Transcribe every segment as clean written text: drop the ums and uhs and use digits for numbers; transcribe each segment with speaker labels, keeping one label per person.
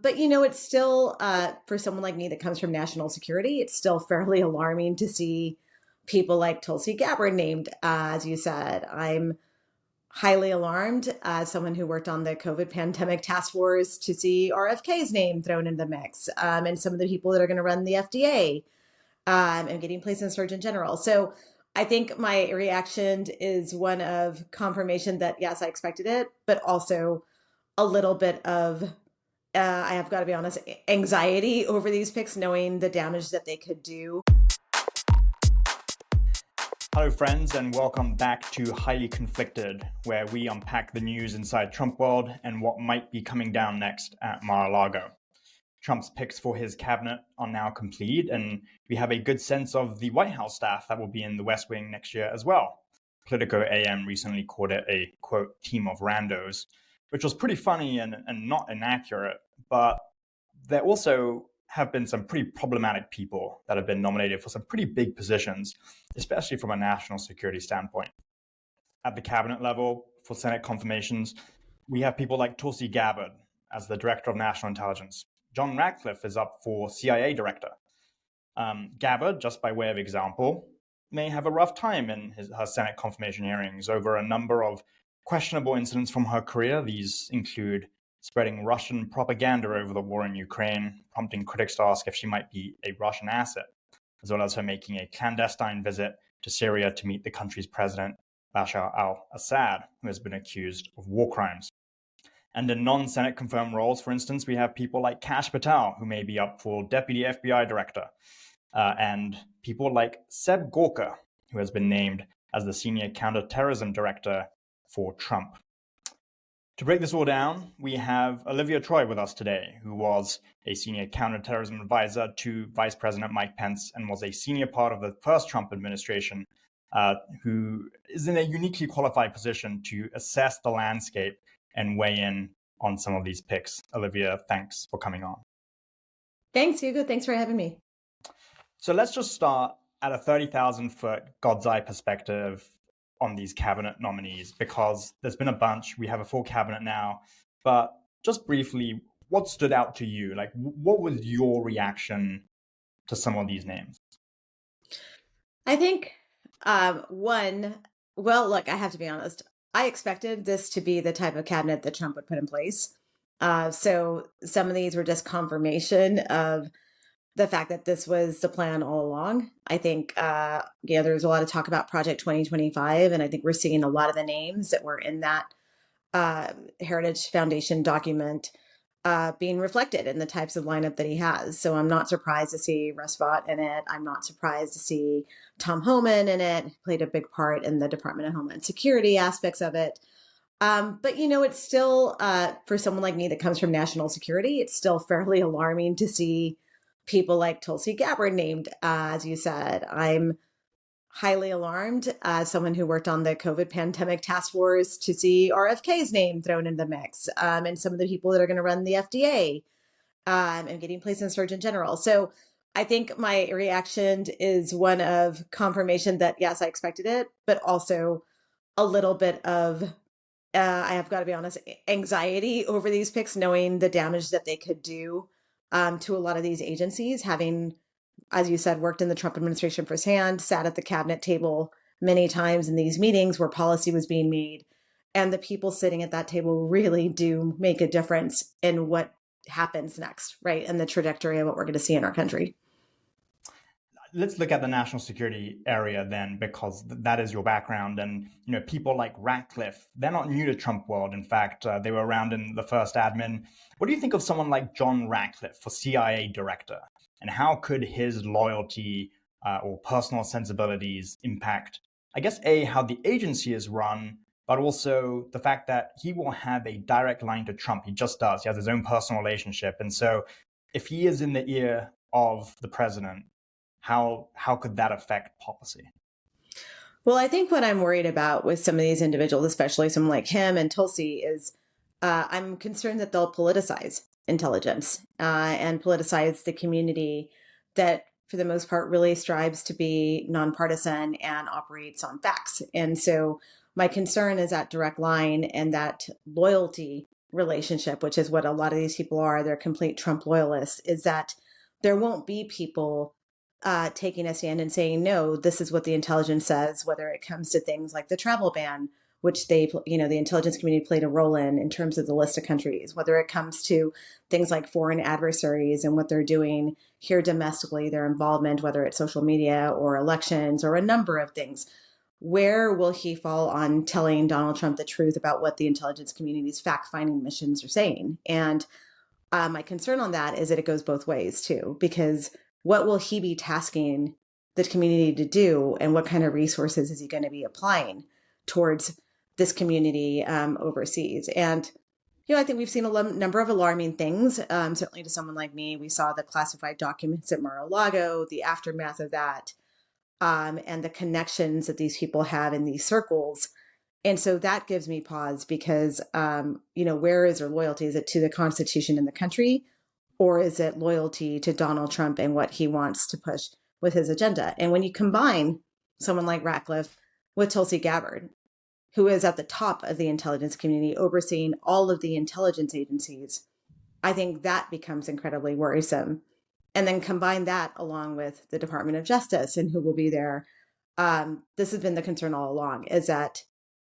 Speaker 1: But it's still, for someone like me that comes from national security, it's still fairly alarming to see people like Tulsi Gabbard named, as you said. I'm highly alarmed as someone who worked on the COVID pandemic task force to see RFK's name thrown in the mix, and some of the people that are going to run the FDA, and getting placed in Surgeon General. So I think my reaction is one of confirmation that, yes, I expected it, but also a little bit of, I have got to be honest, anxiety over these picks, knowing the damage that they could do.
Speaker 2: Hello, friends, and welcome back to Highly Conflicted, where we unpack the news inside Trump world and what might be coming down next at Mar-a-Lago. Trump's picks for his cabinet are now complete, and we have a good sense of the White House staff that will be in the West Wing next year as well. Politico AM recently called it a, quote, team of randos, which was pretty funny and not inaccurate, but there also have been some pretty problematic people that have been nominated for some pretty big positions, especially from a national security standpoint. At the cabinet level, for Senate confirmations, we have people like Tulsi Gabbard as the Director of National Intelligence. John Ratcliffe is up for CIA Director. Gabbard, just by way of example, may have a rough time in her Senate confirmation hearings over a number of questionable incidents from her career. These include spreading Russian propaganda over the war in Ukraine, prompting critics to ask if she might be a Russian asset, as well as her making a clandestine visit to Syria to meet the country's president, Bashar al-Assad, who has been accused of war crimes. And in non-Senate confirmed roles, for instance, we have people like Kash Patel, who may be up for Deputy FBI Director, and people like Seb Gorka, who has been named as the Senior Counterterrorism Director for Trump. To break this all down, we have Olivia Troye with us today, who was a senior counterterrorism advisor to Vice President Mike Pence and was a senior part of the first Trump administration, who is in a uniquely qualified position to assess the landscape and weigh in on some of these picks. Olivia, thanks for coming on.
Speaker 1: Thanks, Hugo. Thanks for having me.
Speaker 2: So let's just start at a 30,000-foot God's eye perspective on these cabinet nominees, because there's been a bunch. We have a full cabinet now, but just briefly, what stood out to you? Like, what was your reaction to some of these names?
Speaker 1: I think look, I have to be honest. I expected this to be the type of cabinet that Trump would put in place. So some of these were just confirmation of the fact that this was the plan all along. I think, there's a lot of talk about Project 2025, and I think we're seeing a lot of the names that were in that Heritage Foundation document being reflected in the types of lineup that he has. So I'm not surprised to see Russ Vought in it. I'm not surprised to see Tom Homan in it. He played a big part in the Department of Homeland Security aspects of it. But it's still, for someone like me that comes from national security, it's still fairly alarming to see people like Tulsi Gabbard named, as you said. I'm highly alarmed as someone who worked on the COVID pandemic task force to see RFK's name thrown in the mix, and some of the people that are going to run the FDA, and getting placed in Surgeon General. So I think my reaction is one of confirmation that, yes, I expected it, but also a little bit of, I have got to be honest, anxiety over these picks, knowing the damage that they could do to a lot of these agencies, having, as you said, worked in the Trump administration firsthand, sat at the cabinet table many times in these meetings where policy was being made. And the people sitting at that table really do make a difference in what happens next, right? And the trajectory of what we're going to see in our country.
Speaker 2: Let's look at the national security area then, because that is your background. And, people like Ratcliffe, they're not new to Trump world. In fact, they were around in the first admin. What do you think of someone like John Ratcliffe for CIA Director? And how could his loyalty or personal sensibilities impact, I guess, how the agency is run, but also the fact that he will have a direct line to Trump. He just does. He has his own personal relationship. And so if he is in the ear of the president, how could that affect policy?
Speaker 1: Well, I think what I'm worried about with some of these individuals, especially someone like him and Tulsi, is I'm concerned that they'll politicize intelligence and politicize the community that, for the most part, really strives to be nonpartisan and operates on facts. And so my concern is that direct line and that loyalty relationship, which is what a lot of these people are. They're complete Trump loyalists, is that there won't be people taking a stand and saying, no, this is what the intelligence says, whether it comes to things like the travel ban, which they, the intelligence community played a role in terms of the list of countries, whether it comes to things like foreign adversaries and what they're doing here domestically, their involvement, whether it's social media or elections or a number of things. Where will he fall on telling Donald Trump the truth about what the intelligence community's fact-finding missions are saying? And my concern on that is that it goes both ways too, because what will he be tasking the community to do, and what kind of resources is he going to be applying towards this community overseas? And I think we've seen a number of alarming things. Certainly to someone like me, we saw the classified documents at Mar-a-Lago, the aftermath of that, and the connections that these people have in these circles. And so that gives me pause because, where is their loyalty? Is it to the Constitution and the country, or is it loyalty to Donald Trump and what he wants to push with his agenda? And when you combine someone like Ratcliffe with Tulsi Gabbard, who is at the top of the intelligence community, overseeing all of the intelligence agencies, I think that becomes incredibly worrisome. And then combine that along with the Department of Justice and who will be there. This has been the concern all along, is that,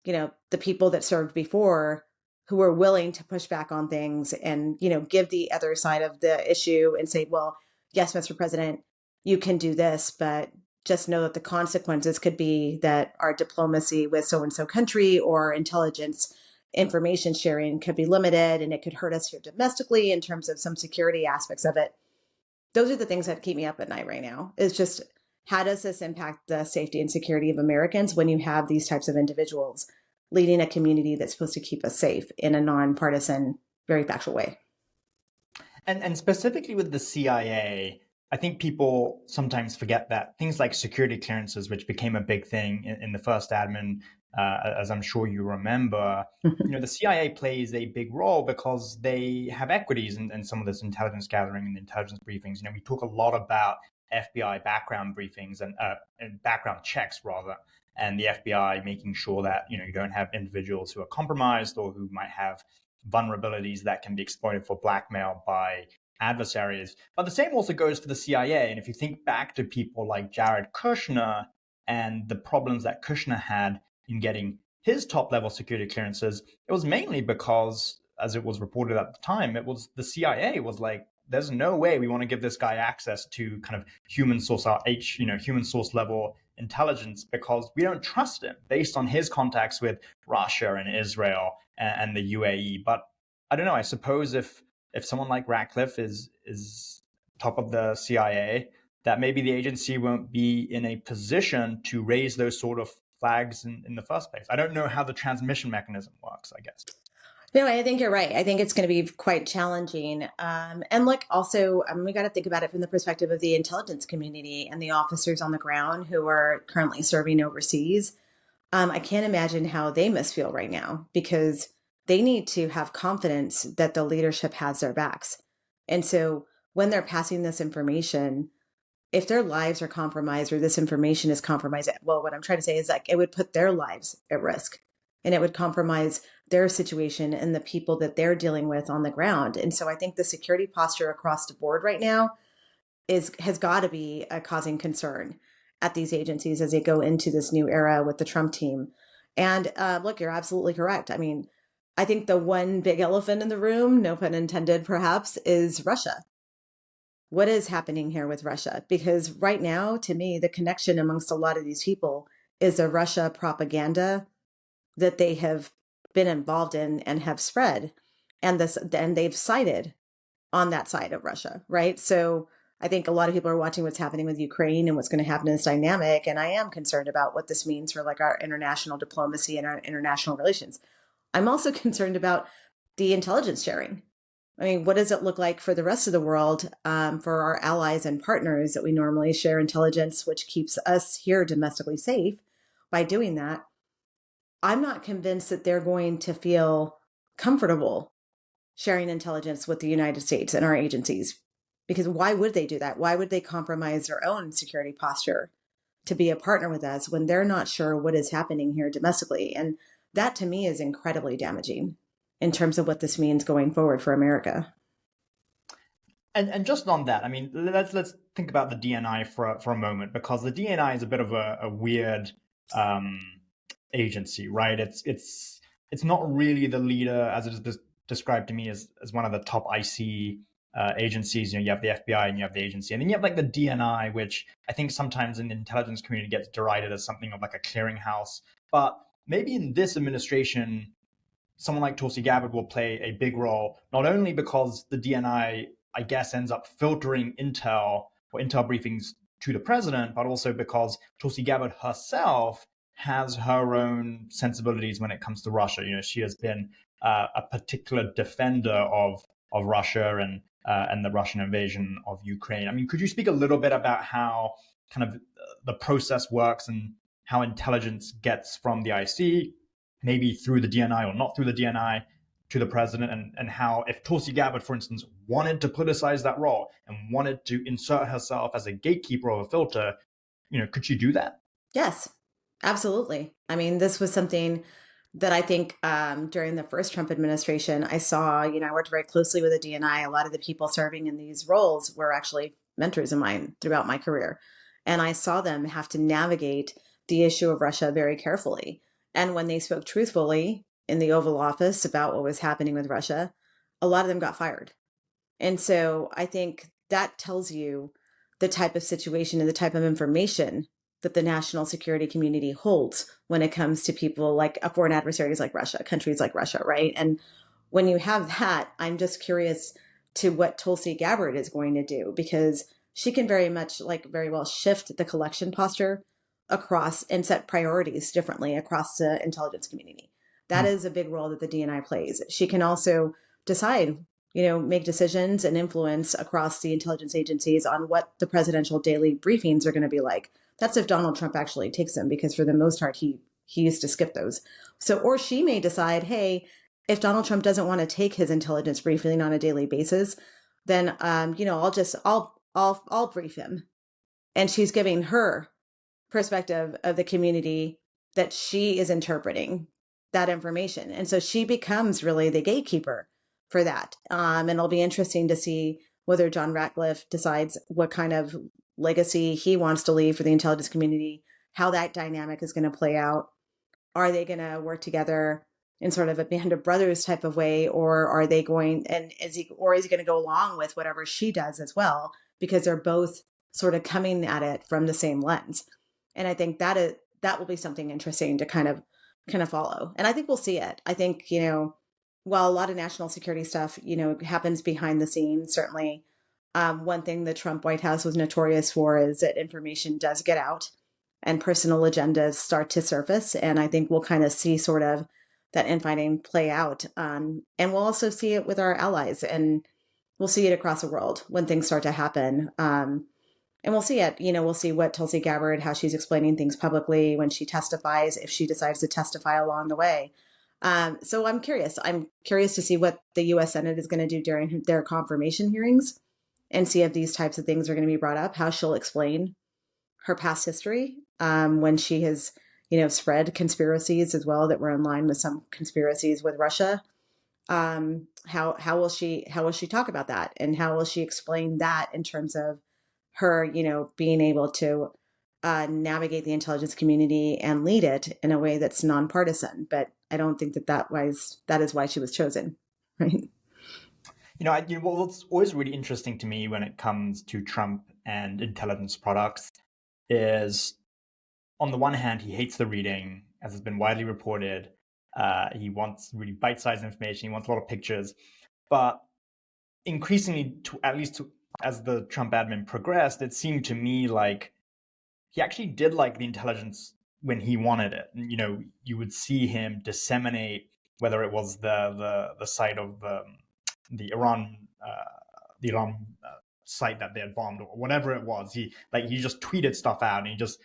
Speaker 1: the people that served before who are willing to push back on things and, give the other side of the issue and say, well, yes, Mr. President, you can do this, but just know that the consequences could be that our diplomacy with so-and-so country or intelligence information sharing could be limited, and it could hurt us here domestically in terms of some security aspects of it. Those are the things that keep me up at night right now. It's just, how does this impact the safety and security of Americans when you have these types of individuals leading a community that's supposed to keep us safe in a nonpartisan, very factual way?
Speaker 2: And specifically with the CIA, I think people sometimes forget that things like security clearances, which became a big thing in the first admin, as I'm sure you remember, the CIA plays a big role because they have equities in some of this intelligence gathering and intelligence briefings. We talk a lot about FBI background briefings and background checks rather, and the FBI making sure that you don't have individuals who are compromised or who might have vulnerabilities that can be exploited for blackmail by adversaries. But the same also goes for the CIA. And if you think back to people like Jared Kushner and the problems that Kushner had in getting his top level security clearances, it was mainly because, as it was reported at the time, it was the CIA was like, there's no way we want to give this guy access to kind of human source level intelligence because we don't trust him based on his contacts with Russia and Israel and the UAE. But I don't know, I suppose if someone like Ratcliffe is top of the CIA, that maybe the agency won't be in a position to raise those sort of flags in the first place. I don't know how the transmission mechanism works, I guess.
Speaker 1: No, I think you're right. I think it's going to be quite challenging. And like also, we got to think about it from the perspective of the intelligence community and the officers on the ground who are currently serving overseas. I can't imagine how they must feel right now, because they need to have confidence that the leadership has their backs. And so when they're passing this information, if their lives are compromised or this information is compromised, well, what I'm trying to say is like it would put their lives at risk, and it would compromise their situation and the people that they're dealing with on the ground. And so I think the security posture across the board right now has got to be causing concern at these agencies as they go into this new era with the Trump team. And look, you're absolutely correct. I mean, I think the one big elephant in the room, no pun intended, perhaps, is Russia. What is happening here with Russia? Because right now, to me, the connection amongst a lot of these people is the Russia propaganda that they have been involved in and have spread, and they've sided on that side of Russia, right? So I think a lot of people are watching what's happening with Ukraine and what's going to happen in this dynamic, and I am concerned about what this means for like our international diplomacy and our international relations. I'm also concerned about the intelligence sharing. I mean, what does it look like for the rest of the world, for our allies and partners that we normally share intelligence, which keeps us here domestically safe by doing that? I'm not convinced that they're going to feel comfortable sharing intelligence with the United States and our agencies, because why would they do that? Why would they compromise their own security posture to be a partner with us when they're not sure what is happening here domestically? And that to me is incredibly damaging. in terms of what this means going forward for America.
Speaker 2: And just on that, I mean, let's think about the DNI for a moment, because the DNI is a bit of a weird um, agency, right? It's not really the leader as it is described to me as one of the top IC agencies. You know, you have the FBI and you have the agency, and then you have like the DNI, which I think sometimes in the intelligence community gets derided as something of like a clearinghouse. But maybe in this administration, someone like Tulsi Gabbard will play a big role, not only because the DNI, I guess, ends up filtering intel or intel briefings to the president, but also because Tulsi Gabbard herself has her own sensibilities when it comes to Russia. You know, she has been a particular defender of Russia and the Russian invasion of Ukraine. I mean, could you speak a little bit about how kind of the process works and how intelligence gets from the IC, maybe through the DNI or not through the DNI, to the president, and how if Tulsi Gabbard, for instance, wanted to politicize that role and wanted to insert herself as a gatekeeper or a filter, you know, could she do that?
Speaker 1: Yes, absolutely. I mean, this was something that I think during the first Trump administration, I saw, I worked very closely with the DNI. A lot of the people serving in these roles were actually mentors of mine throughout my career. And I saw them have to navigate the issue of Russia very carefully. And when they spoke truthfully in the Oval Office about what was happening with Russia, a lot of them got fired. And so I think that tells you the type of situation and the type of information that the national security community holds when it comes to people like foreign adversaries like Russia, countries like Russia, right? And when you have that, I'm just curious to what Tulsi Gabbard is going to do, because she can very much, like, very well shift the collection posture across and set priorities differently across the intelligence community. That
Speaker 2: Hmm.
Speaker 1: is a big role that the DNI plays. She can also decide, make decisions and influence across the intelligence agencies on what the presidential daily briefings are going to be like. That's if Donald Trump actually takes them, because for the most part, he used to skip those. So, or she may decide, hey, if Donald Trump doesn't want to take his intelligence briefing on a daily basis, then I'll brief him. And she's giving her perspective of the community that she is interpreting that information. And so she becomes really the gatekeeper for that. And it'll be interesting to see whether John Ratcliffe decides what kind of legacy he wants to leave for the intelligence community, how that dynamic is going to play out. Are they going to work together in sort of a band of brothers type of way, or are they going, and is he going to go along with whatever she does as well, because they're both sort of coming at it from the same lens. And I think that will be something interesting to kind of follow. And I think we'll see it. I think, while a lot of national security stuff, happens behind the scenes, certainly one thing the Trump White House was notorious for is that information does get out and personal agendas start to surface. And I think we'll kind of see sort of that infighting play out. And we'll also see it with our allies, and we'll see it across the world when things start to happen. And we'll see it, we'll see what Tulsi Gabbard, how she's explaining things publicly when she testifies, if she decides to testify along the way. So I'm curious. I'm curious to see what the U.S. Senate is going to do during their confirmation hearings, and see if these types of things are going to be brought up, how she'll explain her past history, when she has, spread conspiracies as well that were in line with some conspiracies with Russia. How will she talk about that, and how will she explain that in terms of her, being able to navigate the intelligence community and lead it in a way that's nonpartisan? But I don't think that is why she was chosen, right?
Speaker 2: What's always really interesting to me when it comes to Trump and intelligence products is, on the one hand, he hates the reading, as has been widely reported. He wants really bite-sized information. He wants a lot of pictures. But increasingly, as the Trump admin progressed, it seemed to me like he actually did like the intelligence when he wanted it. And, you would see him disseminate, whether it was the site of the Iran site that they had bombed, or whatever it was. He just tweeted stuff out, and he just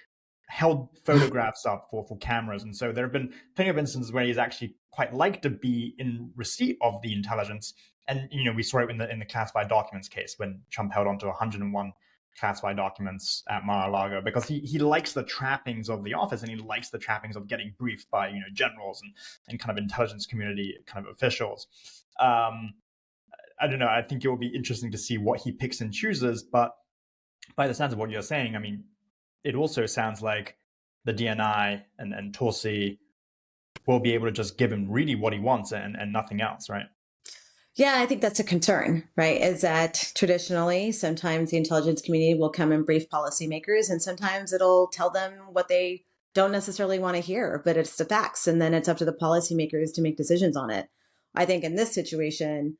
Speaker 2: held photographs up for cameras. And so there have been plenty of instances where he's actually quite liked to be in receipt of the intelligence. And we saw it in the classified documents case when Trump held on to 101 classified documents at Mar-a-Lago, because he likes the trappings of the office, and he likes the trappings of getting briefed by generals and kind of intelligence community kind of officials. I don't know. I think it will be interesting to see what he picks and chooses. But by the sounds of what you're saying, I mean, it also sounds like the DNI and Tulsi will be able to just give him really what he wants and nothing else, right?
Speaker 1: Yeah, I think that's a concern, right? Is that traditionally, sometimes the intelligence community will come and brief policymakers, and sometimes it'll tell them what they don't necessarily want to hear, but it's the facts. And then it's up to the policymakers to make decisions on it. I think in this situation,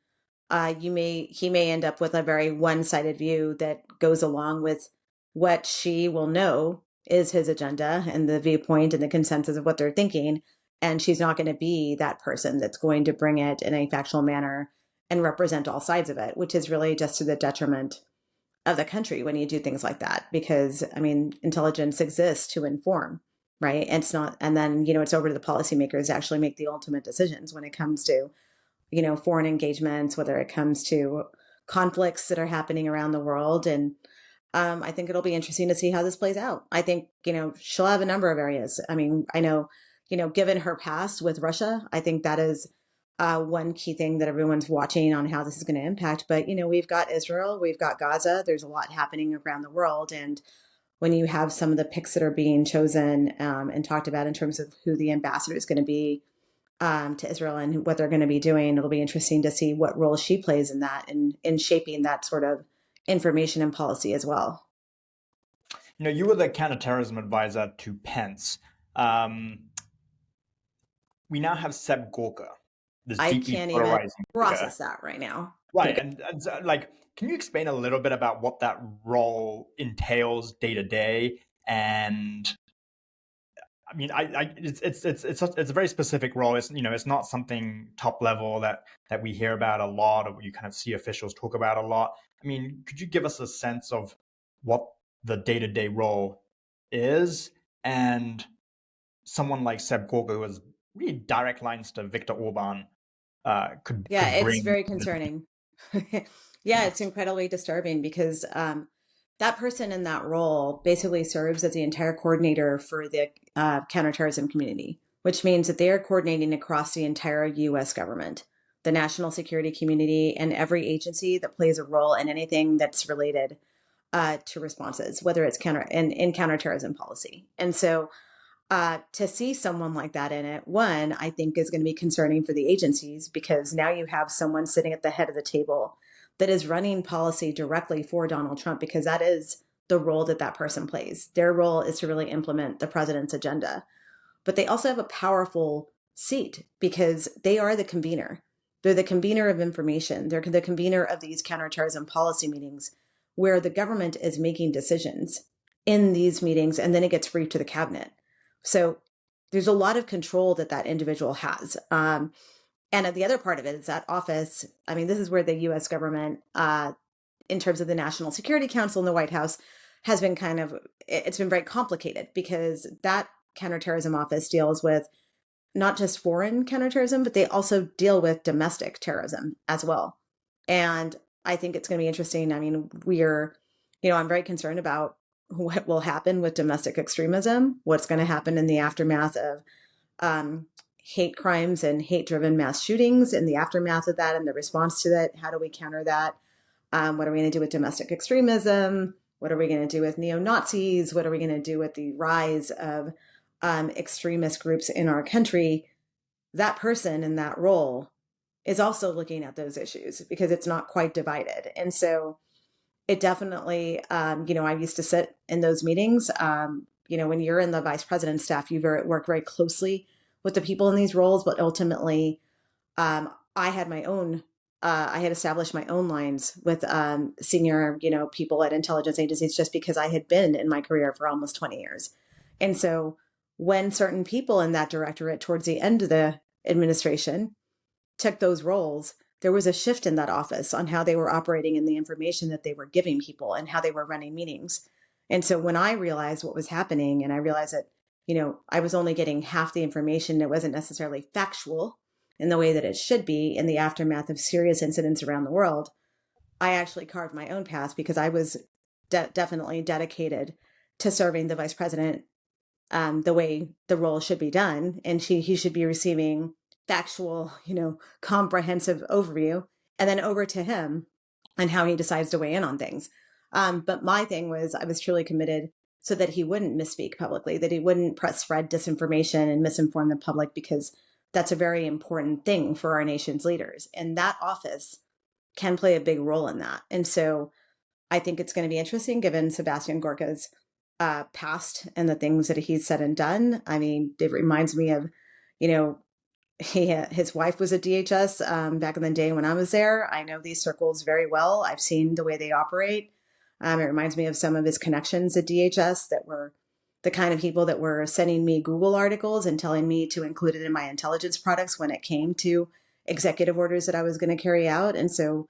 Speaker 1: he may end up with a very one-sided view that goes along with what she will know is his agenda and the viewpoint and the consensus of what they're thinking. And she's not going to be that person that's going to bring it in a factual manner and represent all sides of it, which is really just to the detriment of the country when you do things like that. Because, I mean, intelligence exists to inform, right? And it's not, and then, it's over to the policymakers to actually make the ultimate decisions when it comes to, foreign engagements, whether it comes to conflicts that are happening around the world. And I think it'll be interesting to see how this plays out. I think, she'll have a number of areas. I mean, I know, given her past with Russia, I think that is one key thing that everyone's watching on how this is going to impact. But, we've got Israel, we've got Gaza, there's a lot happening around the world. And when you have some of the picks that are being chosen and talked about in terms of who the ambassador is going to be to Israel and what they're going to be doing, it'll be interesting to see what role she plays in that and in shaping that sort of information and policy as well.
Speaker 2: You were the counterterrorism advisor to Pence. We now have Seb Gorka, this
Speaker 1: I
Speaker 2: deeply
Speaker 1: can't even
Speaker 2: polarizing
Speaker 1: process that right now.
Speaker 2: Right, and so, can you explain a little bit about what that role entails day to day? And I mean, it's a very specific role. It's not something top level that we hear about a lot, or you kind of see officials talk about a lot. I mean, could you give us a sense of what the day to day role is? And someone like Seb Gorka, who has really direct lines to Viktor Orban, could
Speaker 1: It's
Speaker 2: bring.
Speaker 1: very concerning. Yeah, it's incredibly disturbing because that person in that role basically serves as the entire coordinator for the counterterrorism community, which means that they are coordinating across the entire U.S. government, the national security community, and every agency that plays a role in anything that's related to responses, whether it's in counterterrorism policy. And so to see someone like that in it, one, I think is going to be concerning for the agencies because now you have someone sitting at the head of the table that is running policy directly for Donald Trump, because that is the role that that person plays. Their role is to really implement the president's agenda. But they also have a powerful seat because they are the convener. They're the convener of information. They're the convener of these counterterrorism policy meetings where the government is making decisions in these meetings and then it gets briefed to the cabinet. So there's a lot of control that that individual has. And the other part of it is that office. I mean, this is where the U.S. government, in terms of the National Security Council in the White House, has been it's been very complicated because that counterterrorism office deals with not just foreign counterterrorism, but they also deal with domestic terrorism as well. And I think it's going to be interesting. I mean, I'm very concerned about what will happen with domestic extremism, what's going to happen in the aftermath of hate crimes and hate-driven mass shootings, in the aftermath of that and the response to that. How do we counter that? What are we going to do with domestic extremism? What are we going to do with neo-Nazis? What are we going to do with the rise of extremist groups in our country? That person in that role is also looking at those issues because it's not quite divided. And so it definitely, I used to sit in those meetings. When you're in the vice president's staff, you work very closely with the people in these roles. But ultimately, I had established my own lines with senior, people at intelligence agencies just because I had been in my career for almost 20 years. And so when certain people in that directorate towards the end of the administration took those roles, there was a shift in that office on how they were operating and the information that they were giving people and how they were running meetings. And so when I realized what was happening and I realized that, I was only getting half the information, it wasn't necessarily factual in the way that it should be in the aftermath of serious incidents around the world, I actually carved my own path because I was definitely dedicated to serving the vice president the way the role should be done. And he should be receiving factual, comprehensive overview, and then over to him and how he decides to weigh in on things. But my thing was, I was truly committed so that he wouldn't misspeak publicly, that he wouldn't spread disinformation and misinform the public, because that's a very important thing for our nation's leaders. And that office can play a big role in that. And so I think it's going to be interesting given Sebastian Gorka's past and the things that he's said and done. I mean, it reminds me of, his wife was at DHS back in the day when I was there. I know these circles very well. I've seen the way they operate. It reminds me of some of his connections at DHS that were the kind of people that were sending me Google articles and telling me to include it in my intelligence products when it came to executive orders that I was going to carry out. And so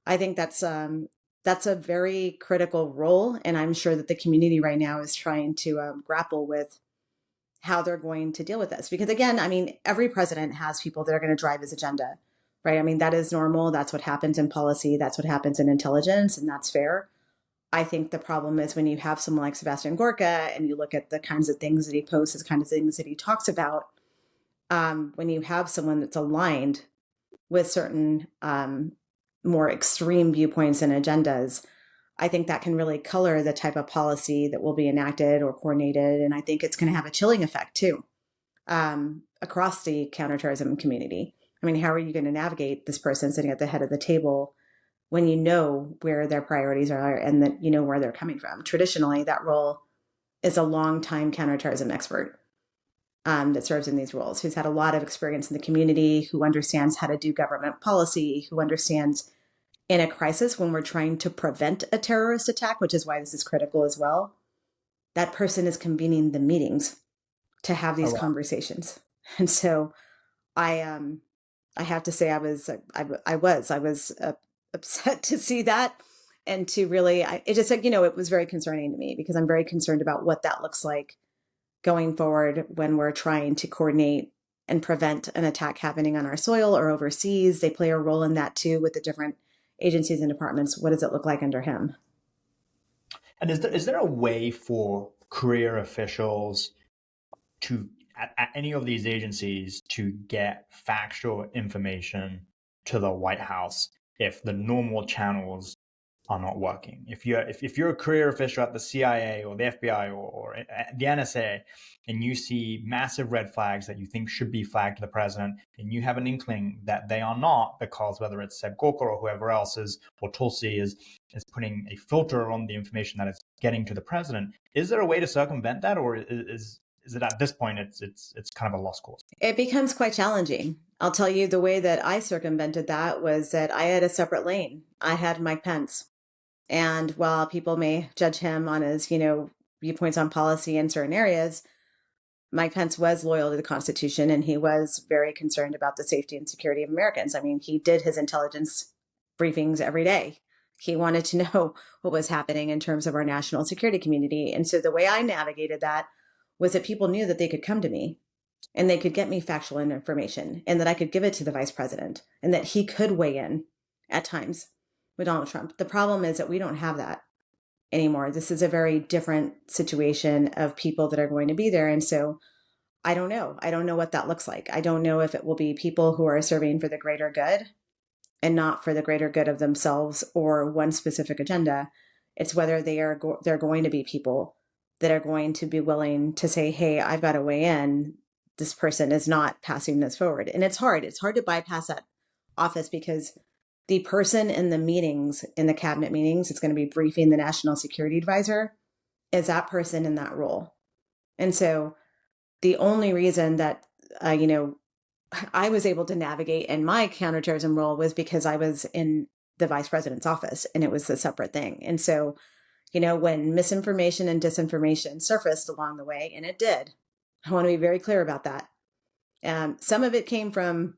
Speaker 1: I think that's a very critical role. And I'm sure that the community right now is trying to grapple with how they're going to deal with this. Because again, I mean, every president has people that are going to drive his agenda, right? I mean, that is normal. That's what happens in policy. That's what happens in intelligence, and that's fair. I think the problem is when you have someone like Sebastian Gorka and you look at the kinds of things that he posts, the kinds of things that he talks about, when you have someone that's aligned with certain more extreme viewpoints and agendas, I think that can really color the type of policy that will be enacted or coordinated. And I think it's going to have a chilling effect too, across the counterterrorism community. I mean, how are you going to navigate this person sitting at the head of the table when you know where their priorities are and that you know where they're coming from? Traditionally, that role is a longtime counterterrorism expert that serves in these roles, who's had a lot of experience in the community, who understands how to do government policy, who understands in a crisis when we're trying to prevent a terrorist attack, which is why this is critical as well, that person is convening the meetings to have these conversations. And so I have to say I was upset to see that, and to really, it just like, it was very concerning to me, because I'm very concerned about what that looks like going forward when we're trying to coordinate and prevent an attack happening on our soil or overseas. They play a role in that too with the different agencies and departments. What does it look like under him?
Speaker 2: And is there a way for career officials at any of these agencies to get factual information to the White House if the normal channels are not working? If you're a career official at the CIA or the FBI or the NSA, and you see massive red flags that you think should be flagged to the president, and you have an inkling that they are not, because whether it's Seb Gorka or whoever else is, or Tulsi is putting a filter on the information that is getting to the president, is there a way to circumvent that, or is it at this point it's kind of a lost cause?
Speaker 1: It becomes quite challenging. I'll tell you, the way that I circumvented that was that I had a separate lane. I had Mike Pence. And while people may judge him on his, viewpoints on policy in certain areas, Mike Pence was loyal to the Constitution, and he was very concerned about the safety and security of Americans. I mean, he did his intelligence briefings every day. He wanted to know what was happening in terms of our national security community. And so the way I navigated that was that people knew that they could come to me and they could get me factual information, and that I could give it to the vice president, and that he could weigh in at times with Donald Trump. The problem is that we don't have that anymore. This is a very different situation of people that are going to be there. And so I don't know. I don't know what that looks like. I don't know if it will be people who are serving for the greater good and not for the greater good of themselves or one specific agenda. It's whether they're going to be people that are going to be willing to say, hey, I've got to weigh in. This person is not passing this forward. And it's hard. It's hard to bypass that office, because the person in the meetings, in the cabinet meetings, it's going to be briefing the national security advisor, is that person in that role. And so the only reason that, I was able to navigate in my counterterrorism role was because I was in the vice president's office, and it was a separate thing. And so, when misinformation and disinformation surfaced along the way, and it did, I want to be very clear about that. Some of it came from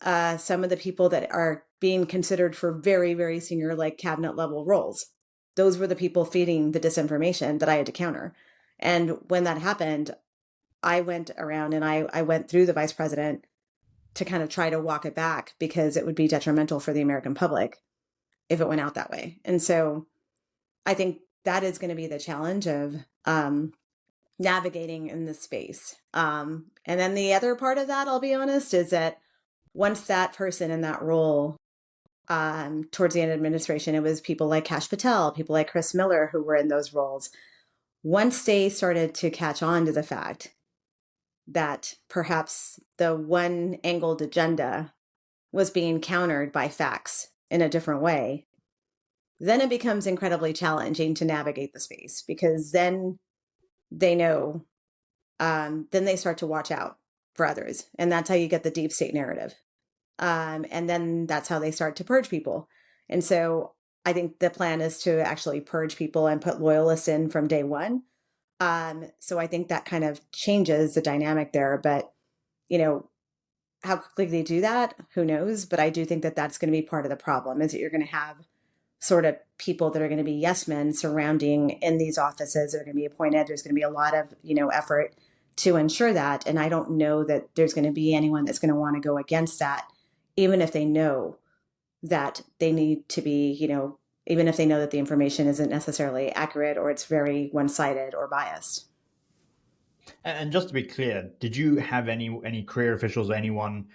Speaker 1: some of the people that are being considered for very, very senior, like cabinet level roles. Those were the people feeding the disinformation that I had to counter. And when that happened, I went around and I went through the vice president to kind of try to walk it back, because it would be detrimental for the American public if it went out that way. And so I think that is going to be the challenge of navigating in this space. And then the other part of that, I'll be honest, is that once that person in that role, towards the end of administration, it was people like Kash Patel, people like Chris Miller who were in those roles. Once they started to catch on to the fact that perhaps the one angled agenda was being countered by facts in a different way, then it becomes incredibly challenging to navigate the space, because then they know, then they start to watch out for others. And that's how you get the deep state narrative. And then that's how they start to purge people. And so I think the plan is to actually purge people and put loyalists in from day one. So I think that kind of changes the dynamic there. But, how quickly they do that, who knows? But I do think that that's going to be part of the problem, is that you're going to have sort of people that are going to be yes men surrounding in these offices that are going to be appointed. There's going to be a lot of, effort to ensure that. And I don't know that there's going to be anyone that's going to want to go against that, even if they know that they need to be, even if they know that the information isn't necessarily accurate or it's very one-sided or biased.
Speaker 2: And just to be clear, did you have any career officials or anyone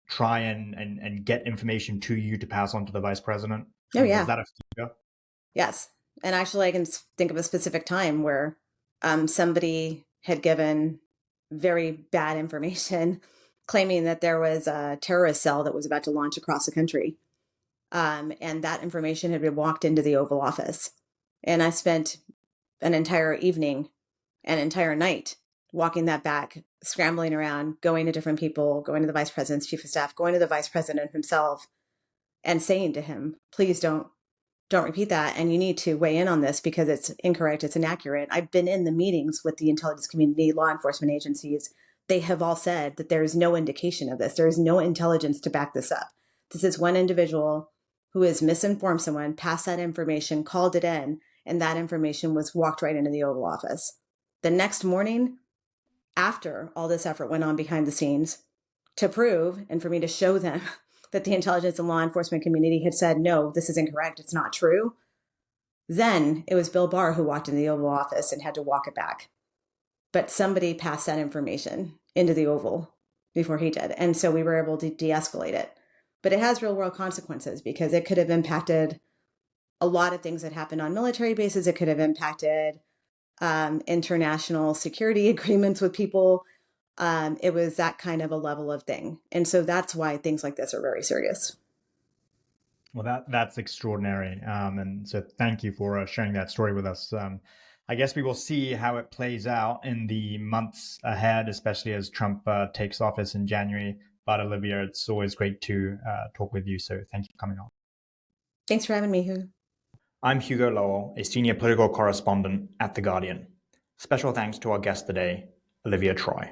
Speaker 2: try and get information to you to pass on to the vice president?
Speaker 1: Oh, yeah.
Speaker 2: Was that a figure?
Speaker 1: Yes. And actually, I can think of a specific time where somebody had given very bad information claiming that there was a terrorist cell that was about to launch across the country. And that information had been walked into the Oval Office. And I spent an entire evening, an entire night walking that back, scrambling around, going to different people, going to the vice president's chief of staff, going to the vice president himself, and saying to him, please don't repeat that. And you need to weigh in on this because it's incorrect, it's inaccurate. I've been in the meetings with the intelligence community, law enforcement agencies. They have all said that there is no indication of this. There is no intelligence to back this up. This is one individual who has misinformed someone, passed that information, called it in, and that information was walked right into the Oval Office. The next morning, after all this effort went on behind the scenes to prove and for me to show them that the intelligence and law enforcement community had said, no, this is incorrect, it's not true, then it was Bill Barr who walked into the Oval Office and had to walk it back. But somebody passed that information into the Oval before he did. And so we were able to de-escalate it. But it has real world consequences because it could have impacted a lot of things that happened on military bases. It could have impacted international security agreements with people. It was that kind of a level of thing. And so that's why things like this are very serious.
Speaker 2: Well, that's extraordinary. And so thank you for sharing that story with us. I guess we will see how it plays out in the months ahead, especially as Trump takes office in January. But Olivia, it's always great to talk with you. So thank you for coming on.
Speaker 1: Thanks for having me, Hugo.
Speaker 2: I'm Hugo Lowell, a senior political correspondent at The Guardian. Special thanks to our guest today, Olivia Troye.